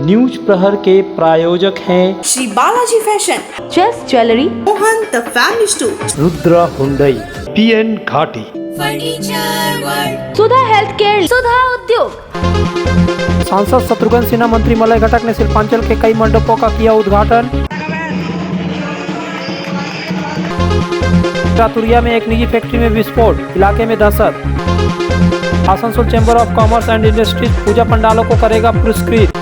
News प्रहर के प्रायोजक हैं Shri Balaji fashion, Chase jewellery, Mohan the family store, Rudra Hyundai, PN Ghati, furniture world, Sudha health care, Sudha Udyog. सांसद शत्रुघ्न सिन्हा, मंत्री मलय घटक ने शिल्पांचल के कई मंडपों का किया उद्घाटन। चातुरिया में एक निजी फैक्ट्री में विस्फोट, इलाके में दहशत। Asansol chamber of commerce and industries पूजा पंडालों को करेगा पुरस्कृत।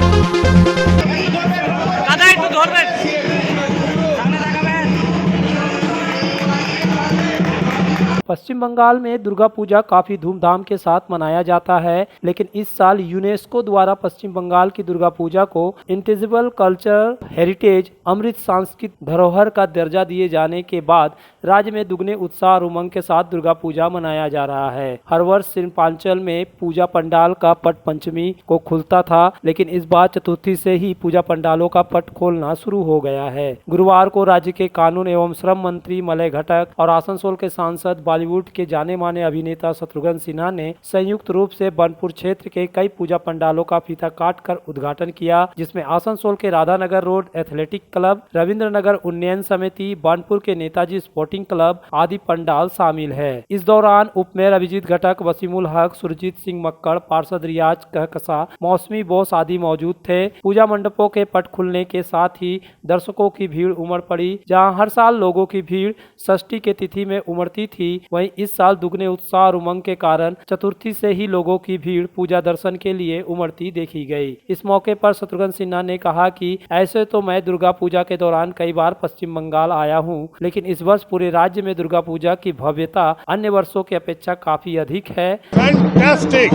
पश्चिम बंगाल में दुर्गा पूजा काफी धूमधाम के साथ मनाया जाता है, लेकिन इस साल यूनेस्को द्वारा पश्चिम बंगाल की दुर्गा पूजा को इंटेजिबल कल्चर हेरिटेज अमृत सांस्कृतिक धरोहर का दर्जा दिए जाने के बाद राज्य में दुगने उत्साह और उमंग के साथ दुर्गा पूजा मनाया जा रहा है। हर वर्ष शिल्पांचल में पूजा पंडाल का पट पंचमी को खुलता था, लेकिन इस बार चतुर्थी से ही पूजा पंडालों का पट खोलना शुरू हो गया है। गुरुवार को राज्य के कानून एवं श्रम मंत्री मलय घटक और आसनसोल के सांसद बॉलीवुड के जाने माने अभिनेता शत्रुघ्न सिन्हा ने संयुक्त रूप से बनपुर क्षेत्र के कई पूजा पंडालों का फीता काट कर उद्घाटन किया, जिसमें आसनसोल के Radhanagar road athletic club, Ravindra Nagar Unnayan Samiti, Burnpur के नेताजी स्पोर्टिंग क्लब आदि पंडाल शामिल है। इस दौरान उप मेयर अभिजीत घटक, वसीमुल हक, सुरजीत सिंह मक्कड़, पार्षद रियाज कहकसा, मौसमी बोस आदि मौजूद थे। पूजा मंडपों के पट खुलने के साथ ही दर्शकों की भीड़ उमड़ पड़ी। जहां हर साल लोगों की भीड़ षष्ठी के तिथि में उमड़ती थी, वहीं इस साल दुगने उत्साह और उमंग के कारण चतुर्थी से ही लोगों की भीड़ पूजा दर्शन के लिए उमड़ती देखी गई। इस मौके पर शत्रुघ्न सिन्हा ने कहा कि ऐसे तो मैं दुर्गा पूजा के दौरान कई बार पश्चिम बंगाल आया हूं, लेकिन इस वर्ष पूरे राज्य में दुर्गा पूजा की भव्यता अन्य वर्षों की अपेक्षा काफी अधिक है। फैंटास्टिक।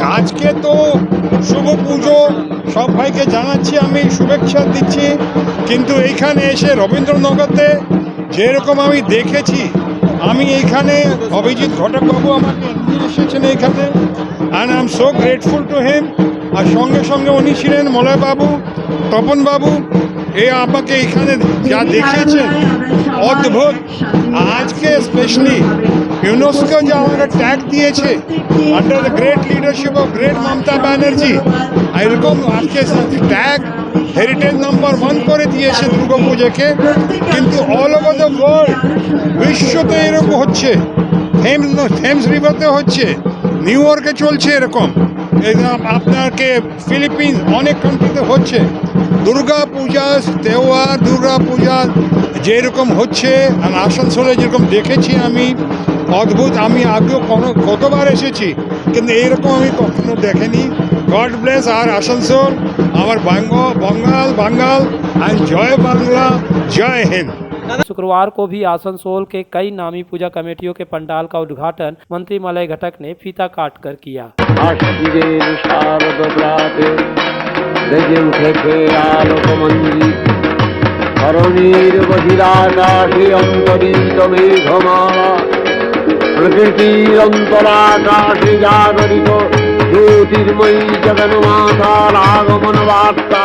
आज के तो শুভ পুজো সবাইকে জানাচ্ছি, আমি শুভেচ্ছা দিচ্ছি। কিন্তু এইখানে এসে রবীন্দ্রনগরতে যেরকম আমি দেখেছি, আমি এইখানে অভিজিৎ ঘটক বাবু আমাকে নিয়ে এসেছেন এইখানে, and I am so grateful to him. আর সঙ্গে সঙ্গে উনি ছিলেন মলয় বাবু, তপন বাবু, এ আমাকে এখানে যা দেখিয়েছেন অদ্ভুত। আজকে স্পেশালি ইউনেস্কো যে আমাকে ট্যাগ দিয়েছে under the great leadership of great Mamata Banerjee, এরকম আজকে ট্যাগ হেরিটেজ নাম্বার 1 করে দিয়েছে দুর্গা পুজোকে। কিন্তু অল ওভার দ্য ওয়ার্ল্ড, বিশ্বতে এরকম হচ্ছে, থেমস রিভারতে হচ্ছে, নিউ ইয়র্কে চলছে এরকম, আপনাকে ফিলিপিন্স অনেক কান্ট্রিতে হচ্ছে। দুর্গা পূজা তেওয়ার, দুর্গা পূজা যেরকম হচ্ছে আর আসানসোলে যেরকম দেখেছি আমি, অদ্ভুত। আমি আগেও কতবার এসেছি, কিন্তু এইরকম আমি কখনো দেখিনি। গড ব্লেস আর আসানসোল, আমার বাঙ্গাল এন্ড জয় বাংলা, জয় हिंद। शुक्रवार को भी आसनसोल के कई नामी पूजा कमेटियों के पंडाल का उद्घाटन मंत्री मलय घटक ने फीता काट कर किया। প্রকৃতির অন্তরাকাশে জাগরিত জ্যোতির্ময়ী জগন্মাতার আগমন বার্তা,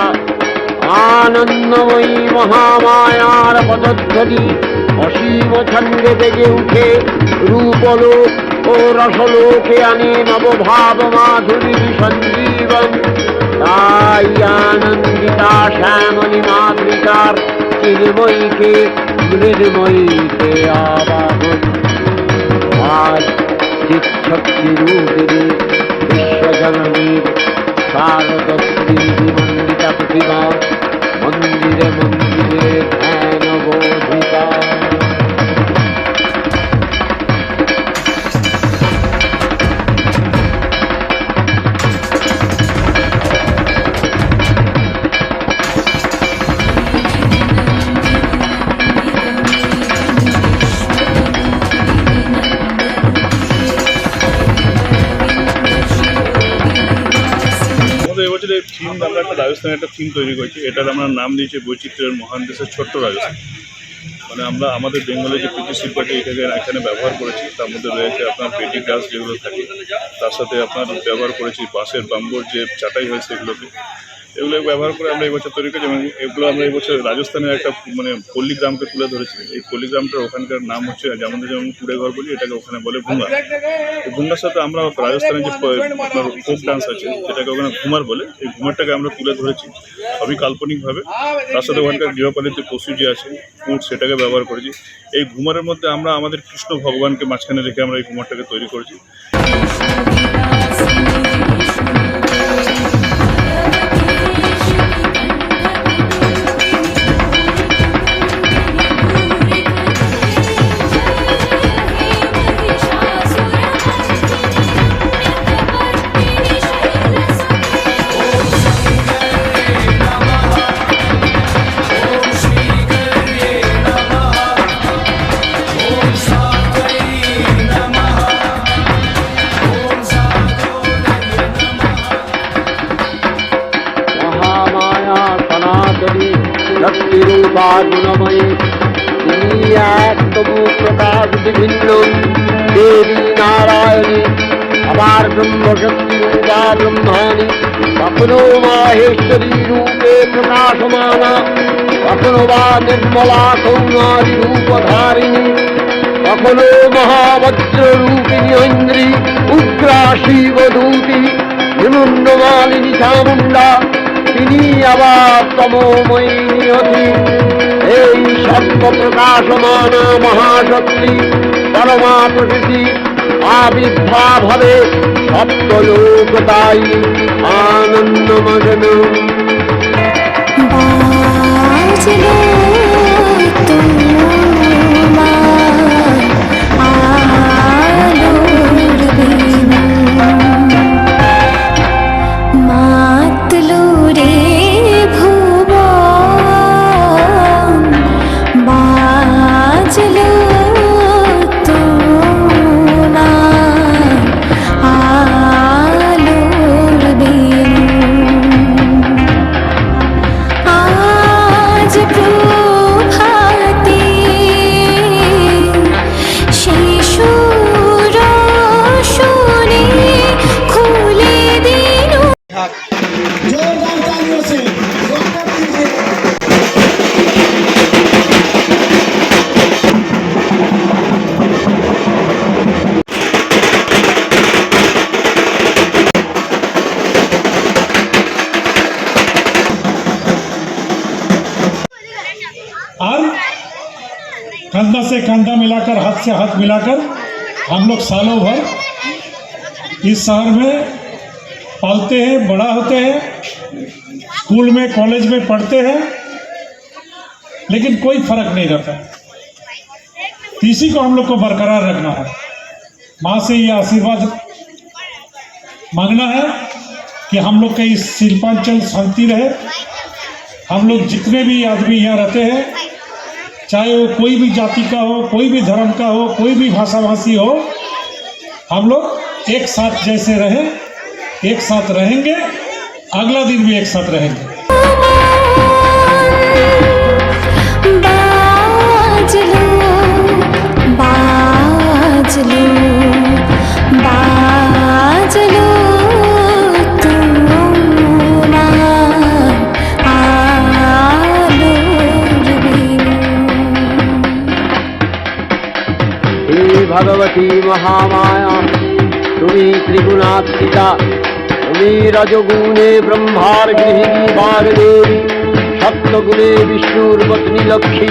আনন্দময়ী মহামায়ার পদধ্বনি অসীম ছন্দে বেজে উঠে রূপলোক ও রসলোকে আনে নবভাব মাধুরীর সঞ্জীবন। তাই আনন্দিতা শ্যামলী মাতৃকার চিন্ময়ীকে মৃন্ময়ীতে আবাহন। আজ চিৎশক্তি রূপিণী বিশ্বজননীর শারদশ্রী মন্দিতা প্রতিমা মন্দিরে মন্দিরে ধ্যান বোধিতা। এবছরের থিম আমরা একটা রাজস্থানের একটা থিম তৈরি করছি। এটার আমরা নাম দিয়েছি বৈচিত্র্যের মহান দেশের ছোট্ট রাজস্থান। মানে আমরা আমাদের বেঙ্গলের যে কৃষি শিল্পটি এটাকে এখানে ব্যবহার করেছি, তার মধ্যে রয়েছে আপনার পেটি গাছ যেগুলো থাকে, তার সাথে আপনার ব্যবহার করেছি বাঁশের বাম্বুর যে চাটাই হয় সেগুলোকে, এগুলো ব্যবহার করে আমরা এবছর তৈরি করেছি এবং এগুলো আমরা এবছর রাজস্থানের একটা মানে পল্লীগ্রামকে তুলে ধরেছি। এই পল্লীগ্রামটার ওখানকার নাম হচ্ছে আমাদের যেমন কুড়ে ঘর বলি, এটাকে ওখানে বলে ভুঙ্গা। এই ভুঙ্গার সাথে আমরা রাজস্থানের যে আপনার ফোক ডান্স আছে যেটাকে ওখানে ঘুমার বলে, এই ঘুমারটাকে আমরা তুলে ধরেছি সবই কাল্পনিকভাবে। তার সাথে ওখানকার গৃহপালিত পশু যে আছে উট, সেটাকে ব্যবহার করেছি। এই ঘুমারের মধ্যে আমরা আমাদের কৃষ্ণ ভগবানকে মাঝখানে রেখে আমরা এই ঘুমারটাকে তৈরি করেছি। শক্তিরূপা গুণময়ী তিনি এক তবু প্রকাশ বিভিন্ন দেবী নারায়ণী আবার ব্রহ্মশক্তি রূপা ব্রহ্মাণী কখনো মাহেশ্বরী রূপে প্রকাশমানা কখনো বা নির্মলা কৌমারী রূপধারিণী কখনো মহাবজ্র রূপিণী ঐন্দ্রী উগ্রা শিবদূতি নিমুন্ডমালিনী চামুণ্ডা তিনি আবার তমোময়ী নিয়তি। এই সর্বপ্রকাশমানা মহাশক্তি পরমা প্রকৃতি আবির্ভাব হবে সপ্তলোকতাই আনন্দমগ্ন। और कंधा से कंधा मिलाकर, हाथ से हाथ मिलाकर हम लोग सालों भर इस शहर में पलते हैं, बड़ा होते हैं, स्कूल में कॉलेज में पढ़ते हैं, लेकिन कोई फर्क नहीं रहता। इसी को हम लोग को बरकरार रखना है। माँ से ये आशीर्वाद मांगना है कि हम लोग का इस शिल्पांचल शांति रहे। हम लोग जितने भी आदमी यहाँ रहते हैं, चाहे वो कोई भी जाति का हो, कोई भी धर्म का हो, कोई भी भाषा भाषी हो, हम लोग एक साथ जैसे रहें, एक साथ रहेंगे, अगला दिन भी एक साथ रहेंगे। भगवती महामाया তুমি ত্রিগুণাত্মিকা, তুমি রজগুণে ব্রহ্মার গৃহিণী বাগদেবী, সত্যগুণে বিষ্ণুর পত্নী লক্ষ্মী,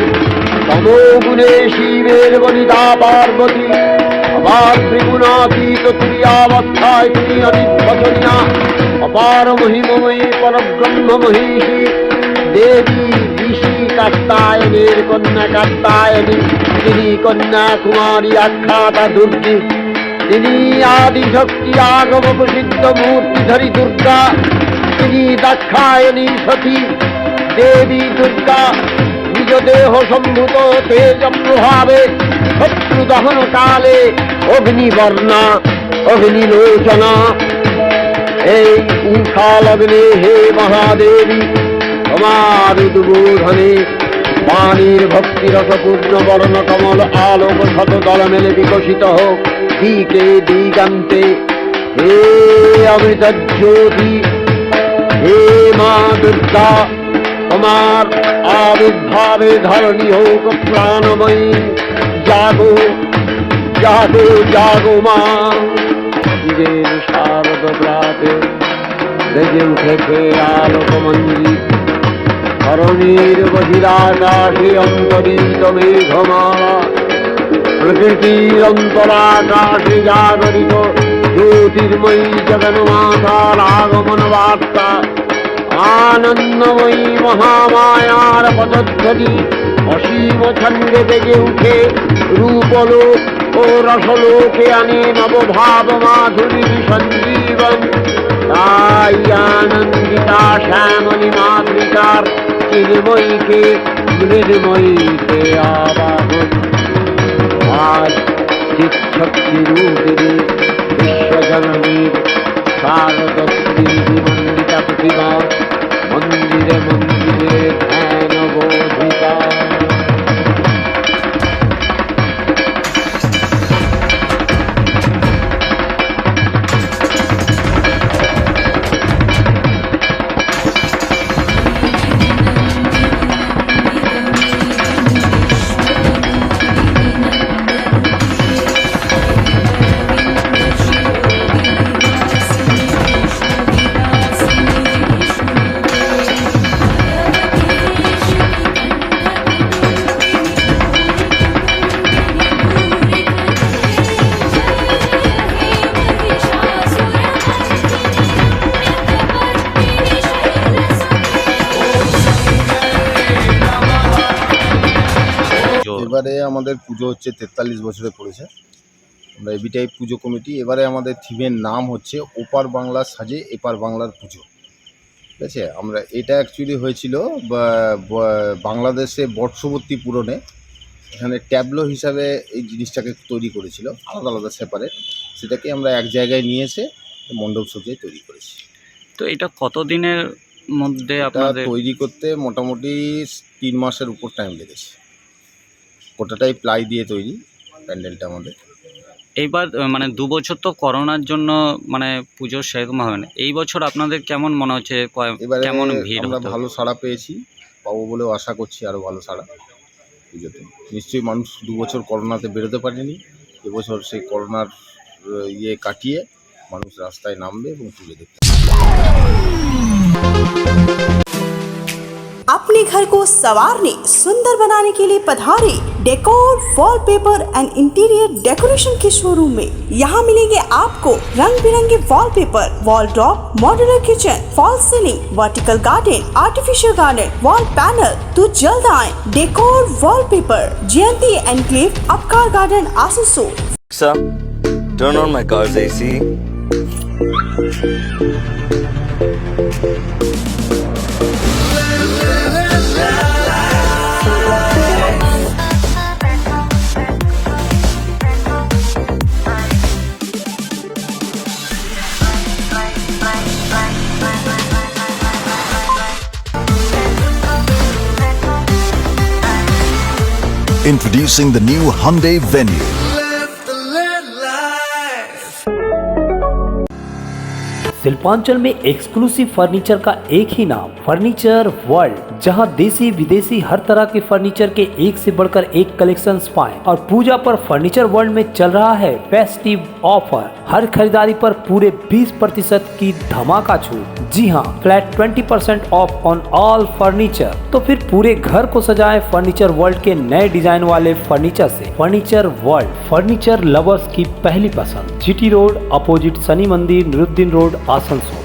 তমোগুণে শিবের বনিতা পার্বতী, আবার ত্রিগুণাতীত তুরীয়াবস্থায় তুমি অনির্বচনীয়া, অপার মহিমময়ী পরব্রহ্ম মহিষী দেবী ঋষি কাত্যায়নের কন্যা কাত্যায়নী, তিনি কন্যাকুমারী আখ্যাতা দুর্গী, তিনি আদিশক্তি আগম প্রসিদ্ধ মূর্তিধরী দুর্গা, তিনি দাক্ষায়ণী সতী দেবী দুর্গা, নিজ দেহ সম্ভূত তেজ প্রভাবে শত্রু দহন কালে অগ্নিবর্ণা অগ্নিলোচনা। এই উষা লগ্নে হে মহাদেবী তোমার উদ্বোধনে পানির ভক্তিরসপূর্ণ বর্ণ কমল আলোক শত দল মেলে বিকশিত হোক দিকে দিগান্তে। হে অমৃত জ্যোতি, হে মা দুর্গা, তোমার আবির্ভাবে ধরণী হোক প্রাণময়ী। জাগো জাগো জাগো মা, ঈদের শারদ প্রাতে বেজে উঠেছে আলোকমঞ্জিত। ধরণীর বহিরাকাশে অন্তরিত মেঘমালা, প্রকৃতির অন্তরাকাশে জাগরিত জ্যোতির্ময়ী জগন্মাতার আগমন বার্তা। আনন্দময়ী মহামায়ার পদধ্বনি অসীম ছন্দে বেজে উঠে রূপলোক ও রসলোকে আনে নবভাব মাধুরীর সঞ্জীবন। তাই আনন্দিতা শ্যামলী মাতৃকার চিন্ময়ীকে মৃন্ময়ীকে আবাহন। আজ চিৎশক্তি রূপিণী বিশ্বজননীর শারদশ্রী মন্দিতা প্রতিমা মন্দিরে মন্দিরে ধ্যান বোধিতা। এবারে আমাদের পুজো হচ্ছে 43 বছরে পড়েছে। আমরা এবি টাইপ পুজো কমিটি। এবারে আমাদের থিমের নাম হচ্ছে ওপার বাংলার সাজে এপার বাংলার পুজো। ঠিক আছে, আমরা এটা অ্যাকচুয়ালি হয়েছিল বাংলাদেশে বর্ষবর্তী পূরণে। এখানে ট্যাবলো হিসাবে এই জিনিসটাকে তৈরি করেছিল, আলাদা আলাদা সেপারেট। সেটাকে আমরা এক জায়গায় নিয়ে এসে মণ্ডপ সজ্জায় তৈরি করেছি। তো এটা কতদিনের মধ্যে এটা আপনাদের তৈরি করতে মোটামুটি 3 মাসের উপর টাইম লেগেছে। গোটাটাই প্লাই দিয়ে তৈরি প্যান্ডেলটা আমাদের। এইবার মানে 2 বছর তো করোনার জন্য মানে পুজো সেরকম হবে না, এই বছর আপনাদের কেমন মনে হচ্ছে? এবারে কেমন ভিড় আমরা হতে ভালো সাড়া পেয়েছি, পাবো বলেও আশা করছি আরও ভালো সাড়া পুজোতে। নিশ্চয়ই মানুষ 2 বছর করোনাতে বেরোতে পারেনি, এবছর সেই করোনার ইয়ে কাটিয়ে মানুষ রাস্তায় নামবে এবং পুজো দেখতে। अपने घर को संवारने सुंदर बनाने के लिए पधारे decor wallpaper and interior decoration के शोरूम में। यहाँ मिलेंगे आपको रंग बिरंगे wallpaper, wall drop, modular kitchen, fall ceiling, vertical garden, artificial garden, wall panel. तो जल्द आए decor wallpaper, Jayanti enclave, Upkar garden, Asansol. Alexa, turn on my car's AC. Introducing the new Hyundai Venue. Shilpanchal में एक्सक्लूसिव फर्नीचर का एक ही नाम, फर्नीचर वर्ल्ड, जहां देसी विदेशी हर तरह के फर्नीचर के एक से बढ़कर एक कलेक्शंस पाएं। और पूजा पर फर्नीचर वर्ल्ड में चल रहा है फेस्टिव ऑफर, हर खरीदारी पर पूरे 20% की धमाका छूट। जी हां, flat 20% of on all furniture. तो फिर पूरे घर को सजाएं फर्नीचर वर्ल्ड के नए डिजाइन वाले फर्नीचर से। फर्नीचर वर्ल्ड, फर्नीचर लवर्स की पहली पसंद। जीटी रोड अपोजिट शनि मंदिर, निरुद्दीन रोड, आसनसोल।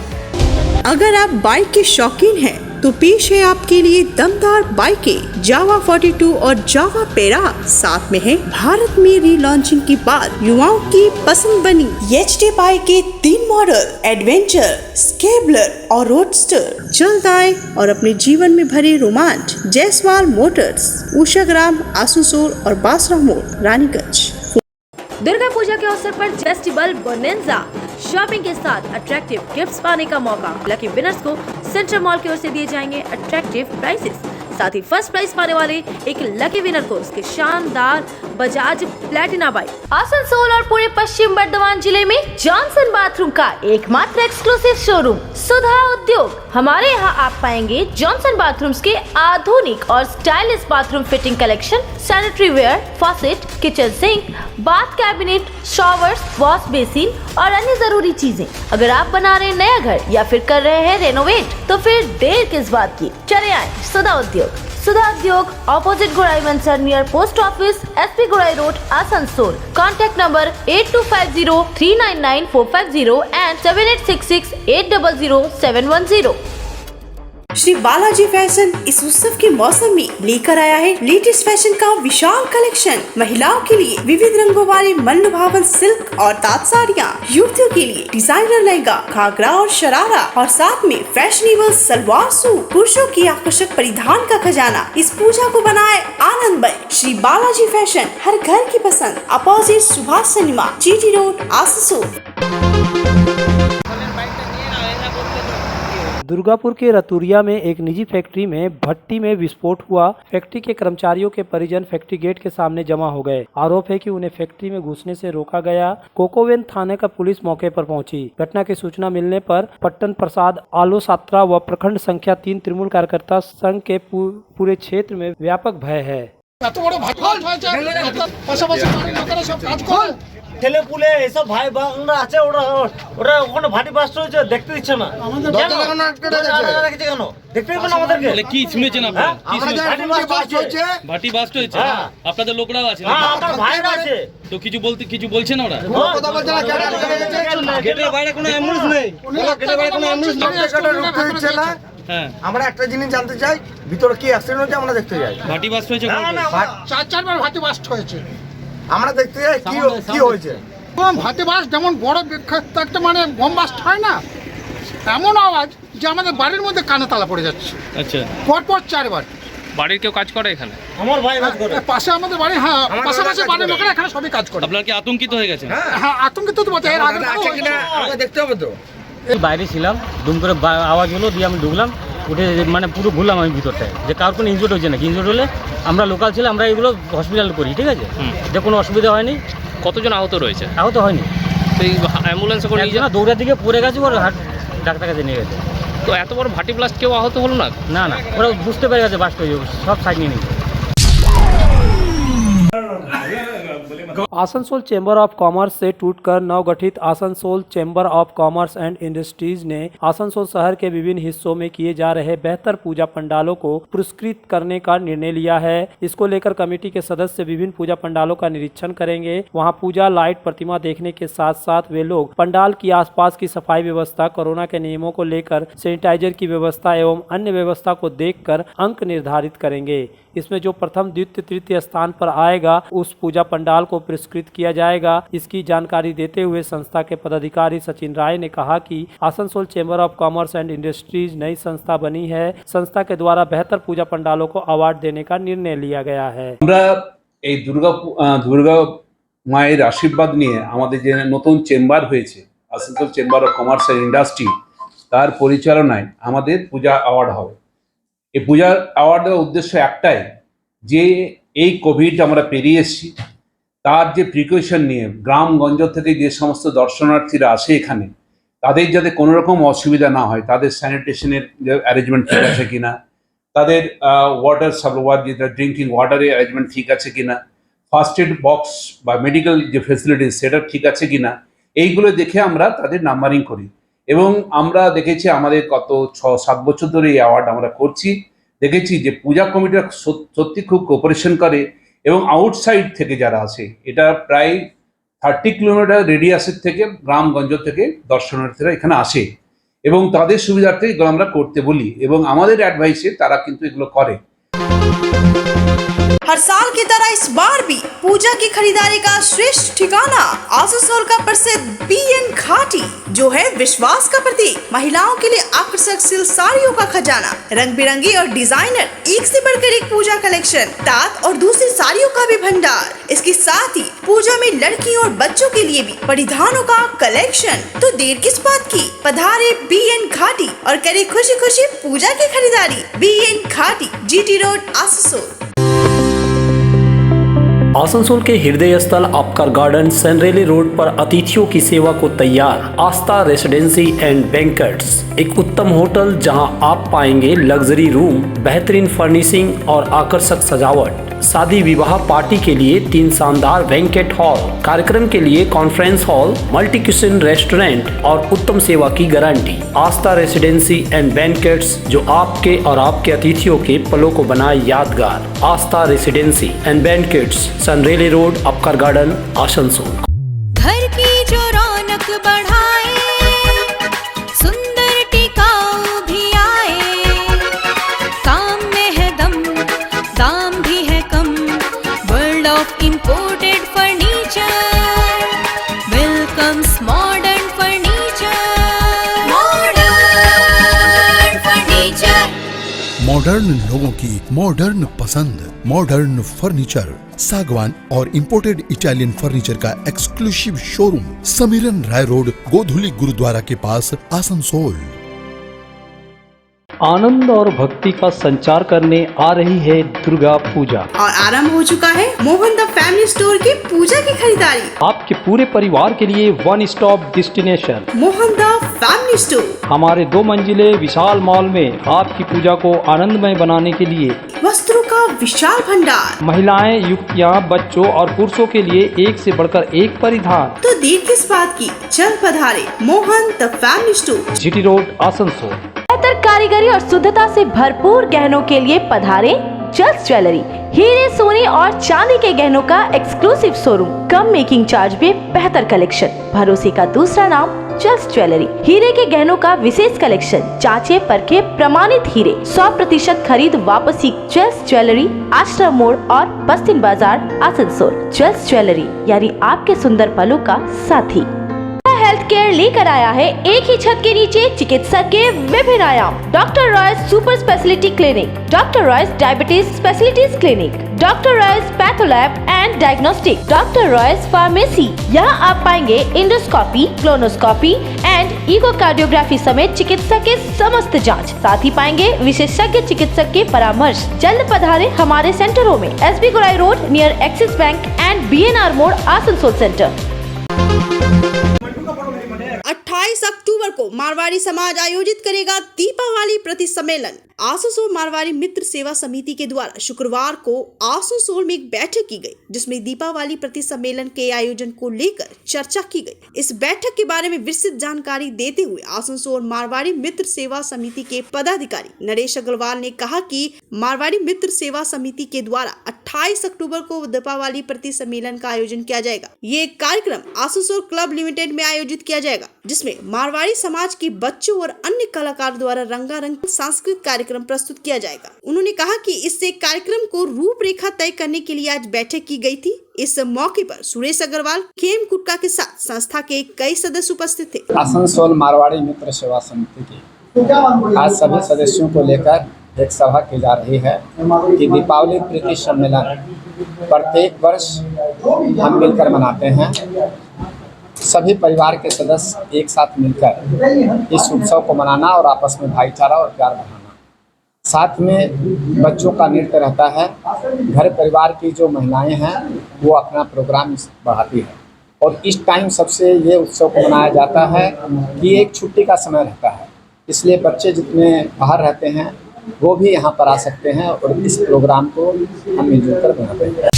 अगर आप बाइक के शौकीन हैं तो पेश है आपके लिए दमदार बाइकें जावा 42 और जावा पेरा। साथ में है भारत में रीलॉन्चिंग के बाद युवाओं की पसंद बनी एचडी बाइक के 3 मॉडल, एडवेंचर, स्केबलर और रोडस्टर। जल्द आए और अपने जीवन में भरे रोमांच। जयसवाल मोटर्स, उषाग्राम, आसनसोल और बासरा मोड़, रानीगंज। दुर्गा पूजा के अवसर पर फेस्टिवल बोनेंजा शॉपिंग के साथ अट्रैक्टिव गिफ्ट्स पाने का मौका। लकी विनर्स को सेंट्रल मॉल की ओर से दिए जाएंगे अट्रैक्टिव प्राइसेस। साथ ही फर्स्ट प्राइज पाने वाले एक लकी विनर को उसके शानदार बजाज प्लेटिना बाइक। आसनसोल और पूरे पश्चिम बर्धमान जिले में जॉनसन बाथरूम का एकमात्र एक्सक्लूसिव शोरूम सुधा उद्योग। हमारे यहाँ आप पाएंगे जॉनसन बाथरूम्स के आधुनिक और stylish bathroom fitting collection, sanitary ware, faucet, kitchen sink, bath cabinet, showers, wash basin और अन्य जरूरी चीजें। अगर आप बना रहे हैं नया घर या फिर कर रहे हैं रेनोवेट तो फिर देर किस बात की, चले आए सुधा Udyog. Sudha Udyog opposite Gorai Mansar near post office, SP Gorai road, Asansol. Contact number 8250399450 and 7866800710। Shri Balaji fashion इस उत्सव के मौसम में लेकर आया है लेटेस्ट फैशन का विशाल कलेक्शन। महिलाओं के लिए विविध रंगों वाले मनलुभावन सिल्क और ताँत साड़ियाँ, युवतियों के लिए डिजाइनर लहंगा, घाघरा और शरारा और साथ में फैशनेबल सलवार सूट। पुरुषों की आकर्षक परिधान का खजाना इस पूजा को बनाए आनंदमय। श्री बालाजी फैशन, हर घर की पसंद, opposite Subhash cinema, GT road, Asansol. Durgapur के रतुरिया में एक निजी फैक्ट्री में भट्टी में विस्फोट हुआ। फैक्ट्री के कर्मचारियों के परिजन फैक्ट्री गेट के सामने जमा हो गए। आरोप है कि उन्हें फैक्ट्री में घुसने से रोका गया। कोकोवेन थाने का पुलिस मौके पर पहुंची। घटना की सूचना मिलने पर पट्टन प्रसाद, आलो सात्रा व प्रखंड संख्या 3 तृणमूल कार्यकर्ता संघ के पूरे क्षेत्र में व्यापक भय है। ছেলে পুলে এসব ভাই বোনরা আছে, ওরা ওরা ওখানে ভাটি বাস্ট হয়েছে, দেখতে দিচ্ছে না। কেন দেখতে দিবেন আমাদেরকে? কি শুনেছেন আপনারা? ভাটি বাস্ট হয়েছে, আপনাদের লোকরাও আছে? আমার ভাইরা আছে। তো কিছু বলছেন ওরা? কথা বলছে না। গেটের বাইরে কোনো অ্যাম্বুলেন্স নেই। গেটের বাইরে কোনো অ্যাম্বুলেন্স নেই। হ্যাঁ, আমরা একটা জিনিস জানতে চাই, ভিতরে কি অ্যাক্সিডেন্ট হয়েছে আমরা দেখতে যাই। ভাটি বাস্ট হয়েছে? না, 4-4 বার ভাটি বাস্ট হয়েছে। আমরা দেখতে যাই কি হয়েছে। ভাতে বাস যেমন বড় একটা মানে বোম বাস্ট হয় না, এমন আওয়াজ যে আমাদের বাড়ির মধ্যে কানে তালা পড়ে যাচ্ছে। আচ্ছা, পরপর 4 বার। বাড়ির কেউ কাজ করে এখানে? আমার ভাই কাজ করে পাশে আমাদের বাড়ি। হ্যাঁ, পাশাপাশি বাড়ির লোকেরা এখানে সবই কাজ করে। আপনারা কি আতঙ্কিত হয়ে গেছেন? হ্যাঁ, আতঙ্কিত তো বটে। এর আগে আমাকে দেখতে হবে তো। বাইরে ছিলাম, দুম করে আওয়াজ হলো, দিয়ে আমি ঢুকলাম, উঠে মানে পুরো ঘুরলাম আমি ভিতরটায়, যে কার কোনো ইনজুর্ড হয়েছে নাকি। ইনজুর্ড হলে আমরা লোকাল ছিল, আমরা এগুলো হসপিটাল করি, ঠিক আছে, যে কোনো অসুবিধা হয়নি। কতজন আহত রয়েছে? আহত হয়নি। তো এই অ্যাম্বুলেন্সে করে নিয়ে না, দৌড়ার দিকে পড়ে গেছে, ওর ডাক্তার কাছে নিয়ে গেছে। তো এত বড় ভাটি ব্লাস্ট কেউ আহত হলো না? না না, ওরা বুঝতে পেরে গেছে বাস্ট হয়ে যাবে, সব সাইড নিয়ে নিয়েছে। आसनसोल चैम्बर ऑफ कॉमर्स से टूटकर नवगठित Asansol chamber of commerce and industries ने आसनसोल शहर के विभिन्न हिस्सों में किए जा रहे बेहतर पूजा पंडालों को पुरस्कृत करने का निर्णय लिया है। इसको लेकर कमेटी के सदस्य विभिन्न पूजा पंडालों का निरीक्षण करेंगे। वहां पूजा, लाइट, प्रतिमा देखने के साथ साथ वे लोग पंडाल की आसपास की सफाई व्यवस्था, कोरोना के नियमों को लेकर सैनिटाइजर की व्यवस्था एवं अन्य व्यवस्था को देखकर अंक निर्धारित करेंगे। इसमें जो प्रथम, द्वितीय, तृतीय स्थान पर आएगा उस पूजा पंडाल को पुरस्कृत किया जाएगा। इसकी जानकारी देते हुए संस्था के पदाधिकारी सचिन राय ने कहा कि Asansol chamber of commerce and industries नई संस्था बनी है। संस्था के द्वारा बेहतर पूजा पंडालों को अवार्ड देने का निर्णय लिया गया है। এই দুর্গা মায়ের আশীর্বাদ নিয়ে আমাদের যে নতুন চেম্বার হয়েছে Asansol chamber of commerce and industry, তার পরিচালনায় আমাদের পূজা অ্যাওয়ার্ড হবে। এই পূজার অ্যাওয়ার্ড দেওয়ার উদ্দেশ্য একটাই, যে এই কোভিড আমরা পেরিয়ে এসেছি, তার যে প্রিকশন নিয়ে গ্রামগঞ্জ থেকে যে সমস্ত দর্শনার্থীরা আসে এখানে, তাদের যাতে কোনো রকম অসুবিধা না হয়, তাদের স্যানিটেশনের যে অ্যারেঞ্জমেন্ট ঠিক আছে কিনা, তাদের ওয়াটার সাপ্লাই, যেটা ড্রিঙ্কিং ওয়াটারের অ্যারেঞ্জমেন্ট ঠিক আছে কিনা, ফার্স্ট এড বক্স বা মেডিকেল যে ফেসিলিটিস সেটা ঠিক আছে কিনা, এইগুলো দেখে আমরা তাদের নাম্বারিং করি। এবং আমরা দেখেছি আমাদের গত 6-7 বছর ধরে এই অ্যাওয়ার্ড আমরা করছি, দেখেছি যে পূজা কমিটিরা সত্যি খুব কোঅপারেশন করে এবং আউটসাইড থেকে যারা আসে, এটা প্রায় 30 কিলোমিটার রেডিয়াসের থেকে গ্রামগঞ্জ থেকে দর্শনার্থীরা এখানে আসে এবং তাদের সুবিধার্থে এগুলো আমরা করতে বলি এবং আমাদের অ্যাডভাইসে তারা কিন্তু এগুলো করে। हर साल की तरह इस बार भी पूजा की खरीदारी का श्रेष्ठ ठिकाना आसनसोल का प्रसिद्ध BN घाटी, जो है विश्वास का प्रतीक। महिलाओं के लिए आकर्षक सिल्क साड़ियों का खजाना, रंग बिरंगी और डिजाइनर एक से बढ़कर एक पूजा कलेक्शन, तात और दूसरी साड़ियों का भी भंडार। इसके साथ ही पूजा में लड़कियों और बच्चों के लिए भी परिधानों का कलेक्शन। तो देर किस बात की, पधारे BN घाटी और करे खुशी खुशी पूजा की खरीदारी। BN घाटी, GT रोड, आसनसोल। आसनसोल के हृदय स्थल आपका गार्डन सनरेली रोड पर अतिथियों की सेवा को तैयार आस्था रेसिडेंसी एंड बैंक्वेट्स, एक उत्तम होटल जहां आप पाएंगे लग्जरी रूम, बेहतरीन फर्निशिंग और आकर्षक सजावट। शादी विवाह पार्टी के लिए 3 शानदार बैंक्वेट हॉल, कार्यक्रम के लिए conference hall, multi kitchen restaurant और उत्तम सेवा की guarantee. Aastha residency and banquets, जो आपके और आपके अतिथियों के पलों को बनाए यादगार। Aastha residency and banquets, Senraleigh road, Upkar garden, Asansol. घर की जो रौनक बढ़ाए, सुंदर टिकाऊ भी आए, काम में है दम, दाम भी है कम, world of imported furniture, welcomes modern furniture, modern furniture. Modern लोगों की मॉडर्न पसंद, मॉडर्न फर्नीचर, सागवान और इंपोर्टेड इटालियन फर्नीचर का exclusive showroom, Samiran Roy road, Godhuli Gurudwara के पास, आसनसोल। आनंद और भक्ति का संचार करने आ रही है दुर्गा पूजा और आरंभ हो चुका है मोहन द फैमिली स्टोर की पूजा की खरीदारी। आपके पूरे परिवार के लिए one stop destination Mohan the family store. हमारे 2 मंजिले विशाल मॉल में आपकी पूजा को आनंदमय बनाने के लिए वस्त्रों का विशाल भंडार, महिलाएं, युवतियां, बच्चों और पुरुषों के लिए एक से बढ़कर एक परिधान। तो देर किस बात की, चल पधारे Mohan the family store, GT road, Asansol. बेहतर कारीगरी और शुद्धता से भरपूर गहनों के लिए पधारे जल्स ज्वेलरी। हीरे, सोने और चांदी के गहनों का एक्सक्लूसिव शोरूम, कम मेकिंग चार्ज में बेहतर कलेक्शन, भरोसे का दूसरा नाम जल्स ज्वेलरी। हीरे के गहनों का विशेष कलेक्शन, जांचे परखे प्रमाणित हीरे, 100% खरीद वापसी। जल्स ज्वेलरी, आश्रम मोड़ और बस्तिन बाजार, आसनसोल। जल्स ज्वेलरी यानी आपके सुंदर पलों का साथी। हेल्थ केयर लेकर आया है एक ही छत के नीचे चिकित्सा के विभिन्न आयाम। Doctor Royce super speciality clinic, doctor Royce diabetes specialities clinic, doctor Royce patholab and diagnostic, doctor Royce pharmacy. यहाँ आप पाएंगे इंडोस्कोपी, क्लोनोस्कोपी एंड इकोकार्डियोग्राफी समेत चिकित्सा के समस्त जांच। साथ ही पाएंगे विशेषज्ञ चिकित्सक के परामर्श। जल्द पधारे हमारे सेंटरों में SB Gorai road near axis bank and BNR मोड़, आसनसोल सेंटर। 28 अक्टूबर को मारवाड़ी समाज आयोजित करेगा दीपावली प्रति सम्मेलन। आसनसोल मारवाड़ी मित्र सेवा समिति के द्वारा शुक्रवार को आसनसोल में एक बैठक की गई, जिसमें दीपावली प्रति सम्मेलन के आयोजन को लेकर चर्चा की गई। इस बैठक के बारे में विस्तृत जानकारी देते हुए आसनसोल मारवाड़ी मित्र सेवा समिति के पदाधिकारी नरेश अग्रवाल ने कहा कि मारवाड़ी मित्र सेवा समिति के द्वारा 28 अक्टूबर को दीपावली प्रति सम्मेलन का आयोजन किया जाएगा। ये कार्यक्रम आसनसोल क्लब लिमिटेड में आयोजित किया जाएगा, जिसमें मारवाड़ी समाज के बच्चों और अन्य कलाकारों द्वारा रंगारंग सांस्कृतिक कार्यक्रम प्रस्तुत किया जाएगा। उन्होंने कहा कि इससे कार्यक्रम को रूपरेखा तय करने के लिए आज बैठक की गई थी। इस मौके पर सुरेश अग्रवाल, खेम कुटका के साथ संस्था के कई सदस्य उपस्थित थे। आसनसोल मारवाड़ी मित्र सेवा समिति की आज सभी सदस्यों को लेकर एक सभा की जा रही है कि दीपावली प्रीति सम्मेलन प्रत्येक वर्ष हम मिलकर मनाते हैं। सभी परिवार के सदस्य एक साथ मिलकर इस उत्सव को मनाना और आपस में भाईचारा और प्यार बढ़ाना। साथ में बच्चों का नृत्य रहता है। घर परिवार की जो महिलाएं हैं वो अपना प्रोग्राम बढ़ाती है और इस टाइम सबसे ये उत्सव को मनाया जाता है कि एक छुट्टी का समय रहता है, इसलिए बच्चे जितने बाहर रहते हैं वो भी यहाँ पर आ सकते हैं और इस प्रोग्राम को हम मिलजुल कर बनाते हैं।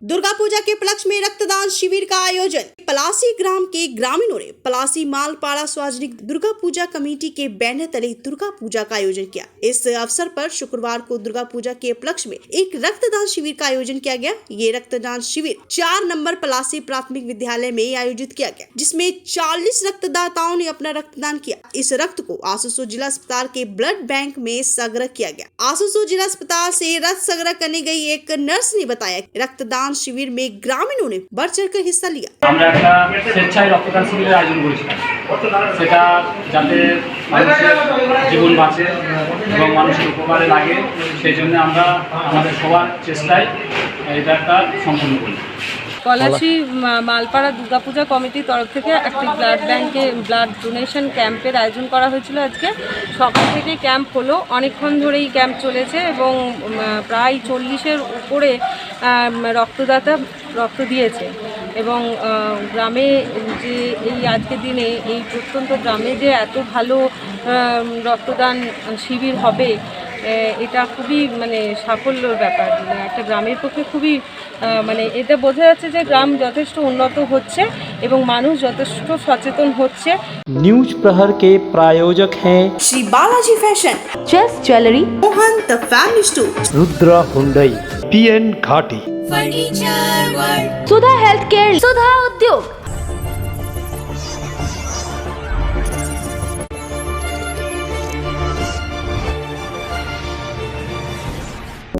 दुर्गा पूजा के उपलक्ष्य में रक्तदान शिविर का आयोजन। पलासी ग्राम के ग्रामीणों ने पलासी मालपाड़ा सार्वजनिक दुर्गा पूजा कमेटी के बैनर तले दुर्गा पूजा का आयोजन किया। इस अवसर पर शुक्रवार को दुर्गा पूजा के उपलक्ष्य में एक रक्तदान शिविर का आयोजन किया गया। ये रक्तदान शिविर 4 नंबर पलासी प्राथमिक विद्यालय में आयोजित किया गया, जिसमें 40 रक्तदाताओं ने अपना रक्तदान किया। इस रक्त को आसुसोल जिला अस्पताल के ब्लड बैंक में संग्रह किया गया। आसुसोल जिला अस्पताल से रक्त संग्रह करने गई एक नर्स ने बताया रक्तदान शिविर में ग्रामीणों ने बढ़ चढ़कर हिस्सा लिया। আমরা একটা স্বেচ্ছায় রক্তদান শিবিরের আয়োজন করেছিলাম, সেটা যাতে মানুষের জীবন বাঁচে এবং মানুষের উপকারে লাগে, সেই জন্য আমরা আমাদের সবার চেষ্টায় এটা একটা সম্পূর্ণ করি। পলাশী মালপাড়া দুর্গাপূজা কমিটির তরফ থেকে একটি ব্লাড ব্যাংকে ব্লাড ডোনেশন ক্যাম্পের আয়োজন করা হয়েছিল। আজকে সকাল থেকে ক্যাম্প হলো, অনেকক্ষণ ধরেই ক্যাম্প চলেছে এবং প্রায় 40-এর উপরে রক্তদাতা রক্ত দিয়েছে এবং গ্রামে যে এই আজকের দিনে এই প্রত্যন্ত গ্রামে যে এত ভালো রক্তদান শিবির হবে, এটা খুবই মানে সাফল্যর ব্যাপার। একটা গ্রামের পক্ষে খুবই মানে এটা বোঝা যাচ্ছে যে গ্রাম যথেষ্ট উন্নত হচ্ছে এবং মানুষ যথেষ্ট সচেতন হচ্ছে। न्यूज प्रहर के प्रायोजक हैं Shri Balaji fashion, Chase jewellery, Mohan the family store, Rudra Hyundai, PN Ghati, furniture world, Sudha health care, Sudha उद्योग,